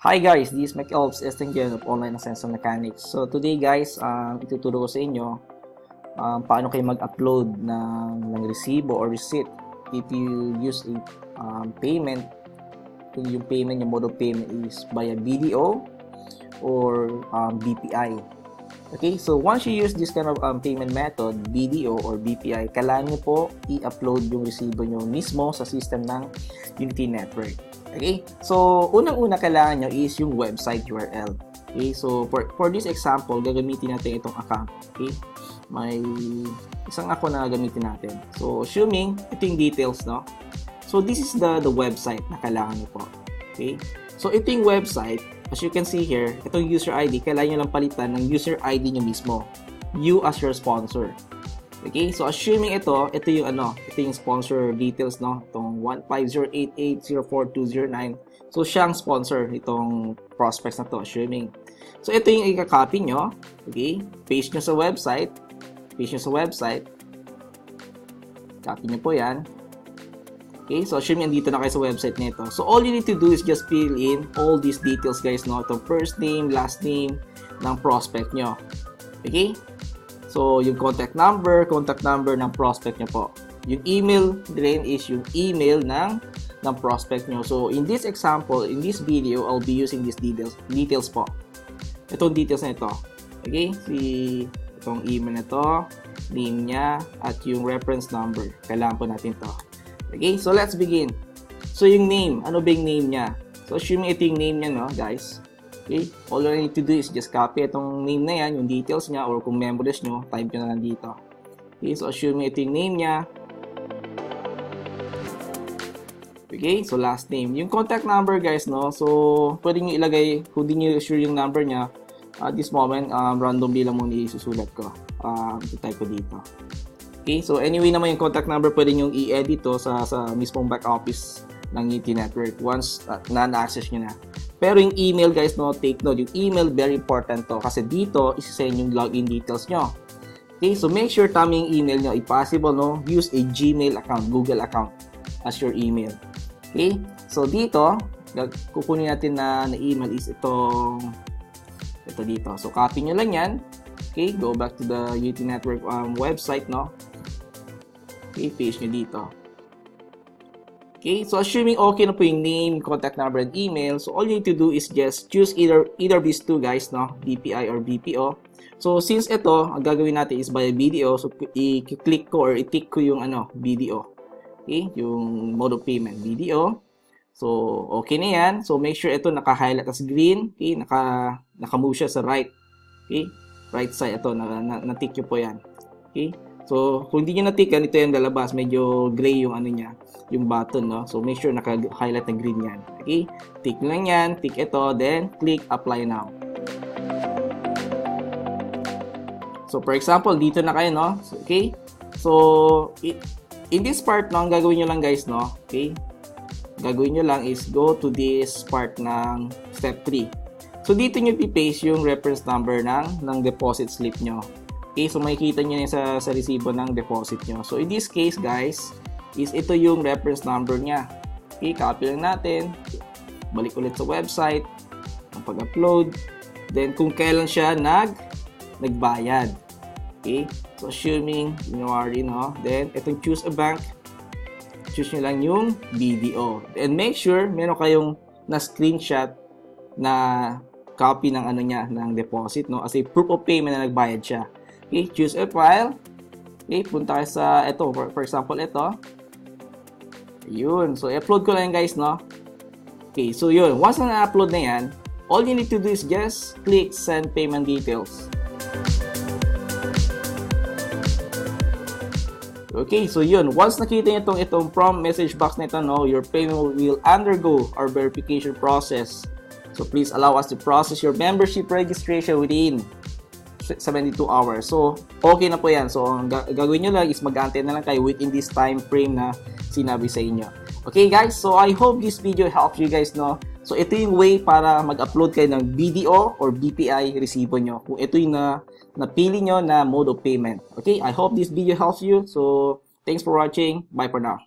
Hi guys, this is Mike Elves, Estingian of Online Sensor Mechanics. So today guys, ituturo ko sa inyo paano kayo mag-upload ng resibo or receipt if you use a payment. Kung yung payment, yung mode of payment is via BDO or BPI. Okay, so once you use this kind of payment method, BDO or BPI, kailangan nyo po i-upload yung resibo nyo mismo sa system ng Unity Network. Okay, so unang-una kailangan nyo is yung website URL. Okay, so for this example, gagamitin natin itong account. Okay, may isang account na gagamitin natin. So assuming ito yung details, no? So this is the website na kailangan nyo po. Okay, so ito yung website. As you can see here, itong user ID, kailangan nyo lang palitan ng user ID nyo mismo. You as your sponsor. Okay, so assuming ito yung ito yung sponsor details, no? Itong 15088042009. So siyang sponsor itong prospects na to, assuming. So ito yung i-copy nyo, okay? Paste nyo sa website. Copy nyo po 'yan. Okay, so assuming andito na kayo sa website nito. So all you need to do is just fill in all these details, guys, no? Itong first name, last name ng prospect nyo. Okay? So, yung contact number ng prospect nyo po. Yung email din is yung email ng prospect nyo. So, in this example, in this video, I'll be using these details po. Itong details na ito. Okay? Itong email na ito, name niya, at yung reference number. Kailangan po natin to. Okay? So, let's begin. So, yung name. Ano ba yung name niya? So, assuming ito yung name niya, no, guys. Okay, all you need to do is just copy itong name na yan, yung details niya, or kung memberless nyo, type nyo na lang dito. Okay, so assuming ito yung name niya. Okay, so last name. Yung contact number, guys, no, so pwede nyo ilagay, kung di nyo sure yung number niya, at this moment, randomly lang muna isusulat ko. Type ko dito. Okay, so anyway naman yung contact number, pwede nyo i-edit to sa mismong back office ng Unity Network once na-access nyo na. Pero yung email, guys, no, take note. Yung email, very important to. Kasi dito, isasend yung login details nyo. Okay, so make sure tama yung email nyo. If possible, no, use a Gmail account, Google account as your email. Okay, so dito, kukunin natin na email is ito dito. So copy nyo lang yan. Okay, go back to the Unity Network website, no. Okay, paste nyo dito. Okay, so assuming okay na po yung name, contact number, and email, so all you need to do is just choose either of these two, guys, no, BPI or BPO. So since ito, ang gagawin natin is by BDO, so i-click ko or i-tick ko yung BDO. Okay, yung mode of payment, BDO. So okay na yan. So make sure ito naka-highlight as green. Okay, naka-move siya sa right. Okay, right side ito, na-tick nyo po yan. Okay. So, kung hindi nyo na-tick, ganito yung lalabas. Medyo gray yung niya, yung button, no? So, make sure naka-highlight na green yan. Okay? Tick lang yan. Tick ito. Then, click Apply Now. So, for example, dito na kayo, no? So, okay? So, in this part, no, ang gagawin nyo lang, guys, no? Okay? Gagawin nyo lang is go to this part ng step 3. So, dito nyo i-paste yung reference number ng deposit slip nyo. Okay, so makikita nyo yan sa resibo ng deposit nyo. So in this case, guys, is ito yung reference number niya. Okay, copy lang natin. Balik ulit sa website. Ang pag-upload. Then kung kailan siya nagbayad. Okay, so assuming you already know. Then itong choose a bank. Choose nyo lang yung BDO. And make sure meron kayong na-screenshot na copy ng ng deposit, no, as a proof of payment na nagbayad siya. Okay, choose a file. Okay, punta kayo sa ito, for example, ito. Yun. So, i-upload ko lang, guys, no? Okay, so yun. Once na na-upload na yan, all you need to do is just click Send Payment Details. Okay, so yun. Once nakita nyo itong prompt message box na ito, no, your payment will undergo our verification process. So, please allow us to process your membership registration within 72 hours. So, okay na po yan. So, ang gagawin nyo lang is mag-antay na lang kayo within this time frame na sinabi sa inyo. Okay, guys? So, I hope this video helps you guys, no? So, ito yung way para mag-upload kayo ng BDO or BPI resibo nyo. Kung ito yung napili nyo na mode of payment. Okay? I hope this video helps you. So, thanks for watching. Bye for now.